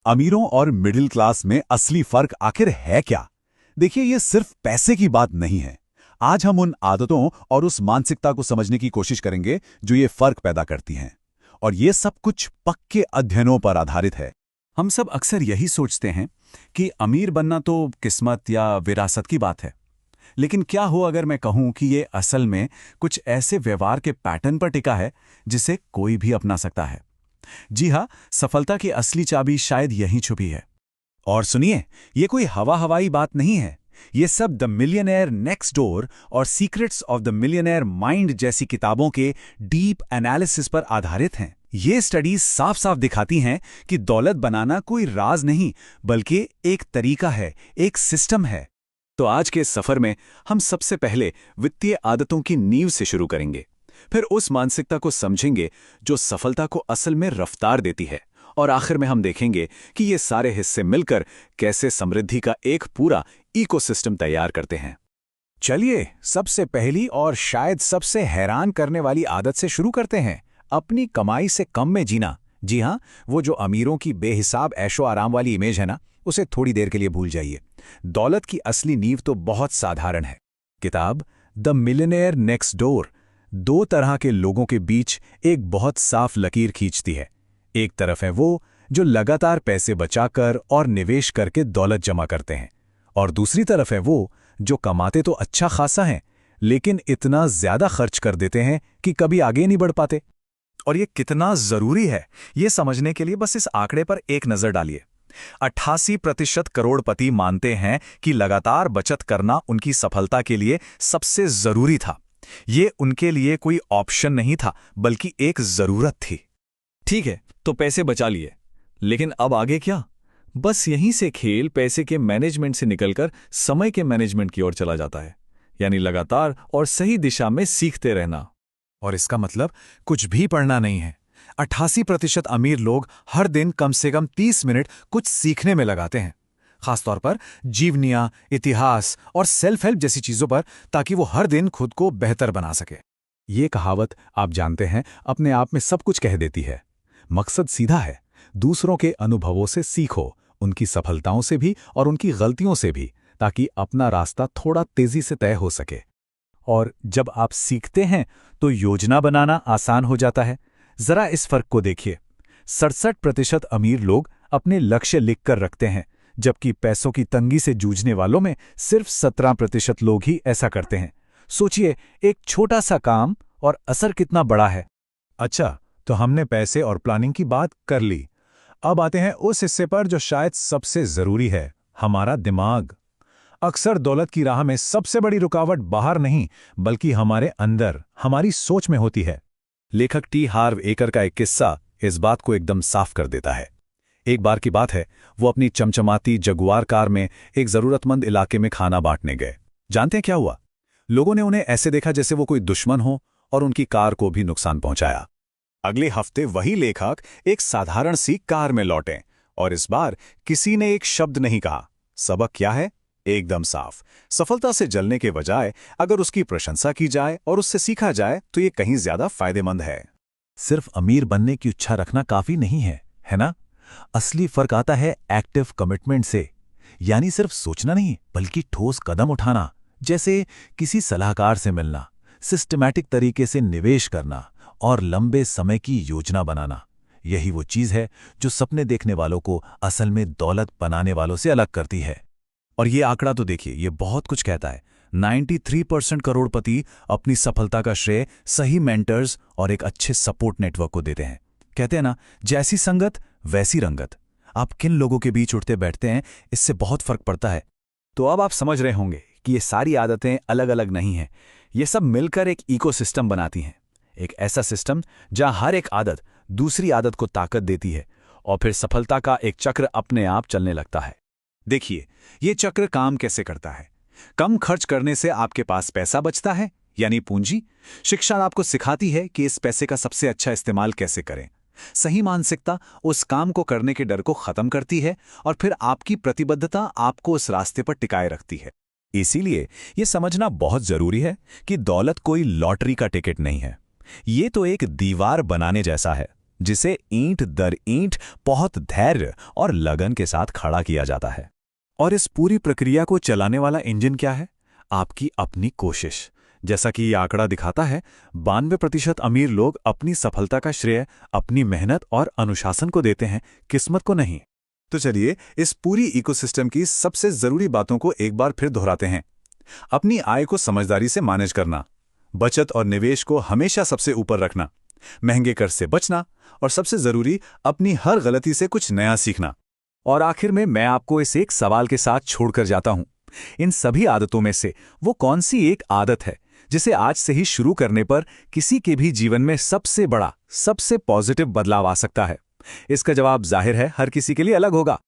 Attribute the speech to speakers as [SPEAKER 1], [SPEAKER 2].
[SPEAKER 1] अमीरों और middle class में असली फर्क आखिर है क्या? देखिए, ये सिर्फ पैसे की बात नहीं है। आज हम उन आदतों और उस मानसिकता को समझने की कोशिश करेंगे जो ये फर्क पैदा करती हैं। और ये सब कुछ पक्के अध्ययनों पर आधारित है। हम सब अक्सर यही सोचते हैं कि अमीर बनना तो किस्मत या विरासत की बात है। लेकिन क्या हो अगर मैं कहूं कि ये असल में कुछ ऐसे व्यवहार के पैटर्न पर टिका है जिसे कोई भी अपना सकता है। जी हाँ, सफलता की असली चाबी शायद यहीं छुपी है। और सुनिए, ये कोई हवाई बात नहीं है। ये सब द मिलियनेयर नेक्स्ट डोर और secrets of the millionaire mind जैसी किताबों के डीप एनालिसिस पर आधारित हैं। ये स्टडीज साफ साफ दिखाती हैं कि दौलत बनाना कोई राज नहीं, बल्कि एक तरीका है, एक सिस्टम है। तो आज के इस सफर में हम सबसे पहले वित्तीय आदतों की नींव से शुरू करेंगे। फिर उस मानसिकता को समझेंगे जो सफलता को असल में रफ्तार देती है। और आखिर में हम देखेंगे कि ये सारे हिस्से मिलकर कैसे समृद्धि का एक पूरा इकोसिस्टम तैयार करते हैं।
[SPEAKER 2] चलिए, सबसे पहली और शायद सबसे हैरान करने वाली आदत से शुरू करते हैं, अपनी कमाई से कम में जीना। जी हाँ, वो जो अमीरों की बेहिसाब ऐशो आराम वाली इमेज है ना, उसे थोड़ी देर के लिए भूल जाइए। दौलत की असली नींव तो बहुत साधारण है। किताब द मिलियनेयर नेक्स्ट डोर दो तरह के लोगों के बीच एक बहुत साफ लकीर खींचती है। एक तरफ है वो जो लगातार पैसे बचाकर और निवेश करके दौलत जमा करते हैं, और दूसरी तरफ है वो जो कमाते तो अच्छा खासा हैं, लेकिन इतना ज्यादा खर्च कर देते हैं कि कभी आगे नहीं बढ़ पाते। और ये कितना जरूरी है, ये समझने के लिए बस इस आंकड़े पर एक नजर डालिए। 88% करोड़पति मानते हैं कि लगातार बचत करना उनकी सफलता के लिए सबसे जरूरी था। ये उनके लिए कोई ऑप्शन नहीं था, बल्कि एक जरूरत थी।
[SPEAKER 3] ठीक है, तो पैसे बचा लिए, लेकिन अब आगे क्या? बस यहीं से खेल पैसे के मैनेजमेंट से निकलकर समय के मैनेजमेंट की ओर चला जाता है, यानी लगातार और सही दिशा में सीखते रहना।
[SPEAKER 2] और इसका मतलब कुछ भी पढ़ना नहीं है। 88% अमीर लोग हर दिन कम से कम 30 मिनट कुछ सीखने में लगाते हैं, खासतौर पर जीवनिया, इतिहास और सेल्फ हेल्प जैसी चीजों पर, ताकि वो हर दिन खुद को बेहतर बना सके। ये कहावत आप जानते हैं, अपने आप में सब कुछ कह देती है। मकसद सीधा है, दूसरों के अनुभवों से सीखो, उनकी सफलताओं से भी और उनकी गलतियों से भी, ताकि अपना रास्ता थोड़ा तेजी से तय हो सके। और जब आप सीखते हैं तो योजना बनाना आसान हो जाता है। जरा इस फर्क को देखिए, 67% अमीर लोग अपने लक्ष्य लिखकर रखते हैं, जबकि पैसों की तंगी से जूझने वालों में सिर्फ 17% लोग ही ऐसा करते हैं। सोचिए, एक छोटा सा काम और असर कितना बड़ा है। अच्छा, तो हमने पैसे और प्लानिंग की बात कर ली। अब आते हैं उस हिस्से पर जो शायद सबसे जरूरी है, हमारा दिमाग। अक्सर दौलत की राह में सबसे बड़ी रुकावट बाहर नहीं, बल्कि हमारे अंदर, हमारी सोच में होती है। लेखक टी हार्व एकर का एक किस्सा इस बात को एकदम साफ कर देता है। एक बार की बात है, वो अपनी चमचमाती जगुआर कार में एक जरूरतमंद इलाके में खाना बांटने गए। जानते हैं क्या हुआ? लोगों ने उन्हें ऐसे देखा जैसे वो कोई दुश्मन हो, और उनकी कार को भी नुकसान पहुंचाया। अगले हफ्ते वही लेखक एक साधारण सी कार में लौटे, और इस बार किसी ने एक शब्द नहीं कहा। सबक क्या है? एकदम साफ। सफलता से जलने के बजाय अगर उसकी प्रशंसा की जाए और उससे सीखा जाए तो ये कहीं ज्यादा फायदेमंद है। सिर्फ अमीर बनने की इच्छा रखना काफी नहीं है ना? असली फर्क आता है एक्टिव कमिटमेंट से, यानी सिर्फ सोचना नहीं, बल्कि ठोस कदम उठाना। जैसे किसी सलाहकार से मिलना, सिस्टमैटिक तरीके से निवेश करना और लंबे समय की योजना बनाना। यही वो चीज है जो सपने देखने वालों को असल में दौलत बनाने वालों से अलग करती है। और ये आंकड़ा तो देखिए, ये बहुत कुछ कहता है। 93% करोड़पति अपनी सफलता का श्रेय सही मेंटर्स और एक अच्छे सपोर्ट नेटवर्क को देते हैं। कहते हैं ना, जैसी संगत वैसी रंगत। आप किन लोगों के बीच उठते बैठते हैं, इससे बहुत फर्क पड़ता है। तो अब आप समझ रहे होंगे कि ये सारी आदतें अलग अलग नहीं हैं, ये सब मिलकर एक इकोसिस्टम बनाती हैं। एक ऐसा सिस्टम जहां हर एक आदत दूसरी आदत को ताकत देती है, और फिर सफलता का एक चक्र अपने आप चलने लगता है। देखिए, ये चक्र काम कैसे करता है। कम खर्च करने से आपके पास पैसा बचता है, यानी पूंजी। शिक्षा आपको सिखाती है कि इस पैसे का सबसे अच्छा इस्तेमाल कैसे करें। सही मानसिकता उस काम को करने के डर को खत्म करती है, और फिर आपकी प्रतिबद्धता आपको उस रास्ते पर टिकाए रखती है। इसीलिए ये समझना बहुत जरूरी है कि दौलत कोई लॉटरी का टिकट नहीं है। ये तो एक दीवार बनाने जैसा है,
[SPEAKER 1] जिसे ईंट दर ईंट बहुत धैर्य और लगन के साथ खड़ा किया जाता है।
[SPEAKER 2] और इस पूरी प्रक्रिया को चलाने वाला इंजन क्या है? आपकी अपनी कोशिश। जैसा कि ये आंकड़ा दिखाता है, 92% अमीर लोग अपनी सफलता का श्रेय अपनी मेहनत और अनुशासन को देते हैं, किस्मत को नहीं।
[SPEAKER 1] तो चलिए इस पूरी इकोसिस्टम की सबसे जरूरी बातों को एक बार फिर दोहराते हैं। अपनी आय को समझदारी से मैनेज करना, बचत और निवेश को हमेशा सबसे ऊपर रखना, महंगे कर्ज से बचना और सबसे जरूरी अपनी हर गलती से कुछ नया सीखना।
[SPEAKER 2] और आखिर में मैं आपको इस एक सवाल के साथ छोड़कर जाता हूं। इन सभी आदतों में से वो कौन सी एक आदत है जिसे आज से ही शुरू करने पर किसी के भी जीवन में सबसे बड़ा, सबसे पॉजिटिव बदलाव आ सकता है? इसका जवाब जाहिर है हर किसी के लिए अलग होगा।